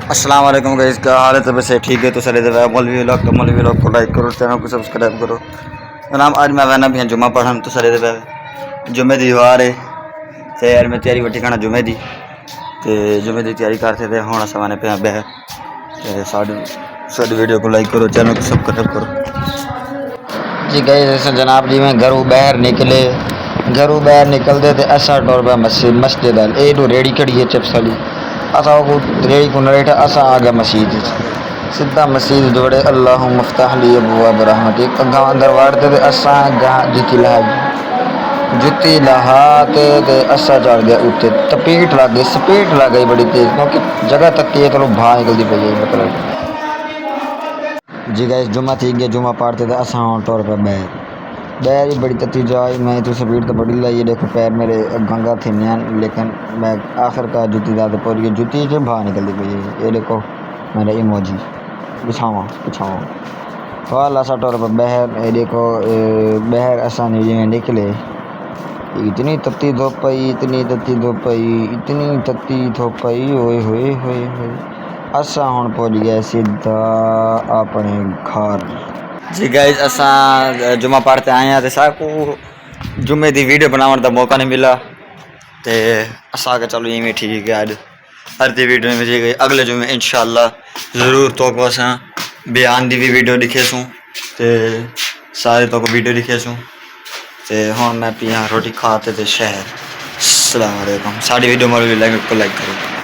السلام علیکم گائز، کیا حال ہے؟ طبیعت سے ٹھیک ہے تو سر مولوی ولاگ کو لائک کرو، چینل کو سبسکرائب کرو جناب۔ آج میں وینا بھی ہیں جمعہ پڑھن تو سر جمعے دی وار ہے تے یار میں تیاری وٹی کھانا جمعے دی تے جمعے دی تیاری کرتے تھے ہوں اصل میں پہ بہ تے ساری ویڈیو کو لائک کرو، چینل کو سبسکرائب کرو جی گائز۔ جناب جی میں گھروں باہر نکلتے تھے ایسا ٹور پہ مسجد اے تو ریڑی کھڑی ہے چپس والی، اسا کو ریڑی کو نریٹا اسا آ گیا مسجد سیدھا مسجد دوڑے اللہم افتح لی ابواب رحمتک اگاں اندر وڑتے تے اسا گاں جتی لہاتے تے اسا چڑھ گیا اوتے تپیٹ لگ گئی، سپیٹ لگ گئی بڑی تیز کیونکہ جگہ تک ہے تو بھا نکلتی پئی ہے مطلب جی گائز۔ جمعہ تھی گیا، جمعہ پڑھتے تھے اسا ٹور پہ بیر ہی بڑی تتی جائی، میں تو سپیڈ تو بڑی لائی ہے، دیکھو پیر میرے گنگا تھے نیان لیکن میں آخر کا جتی زیادہ پور گئی، جتی سے باہر نکلتی پئی ہے۔ یہ دیکھو میرا ایموجی پچھاواں والا سا ٹور پر بہر، یہ دیکھو بہر اسا نہیں نکلے، اتنی تتی دھوپ پئی، اتنی تتی دھوپ پئی، اتنی تتی دھوپ پئی، ہوئے ہوئے ہوئے ہوئے اسا ہوں پہنچ گئے سیدھا اپنے گھر جی گائز۔ اساں جمعہ پڑھتے آئے ہیں تے سارے کو جمعے دی ویڈیو بناون دا موقع نہیں ملا تے اساں کہ چلو ایویں ٹھیک ہے، ہر دی ویڈیو میں جی گئی اگلے جمعے انشاءاللہ ضرور تو کو اساں بیان دی بھی ویڈیو دکھے سوں تے سارے تو کو ویڈیو دکھے سوں تے ہن میں پیاں روٹی کھا تے شہر۔ السلام علیکم، ساری ویڈیو کو لائک کرو۔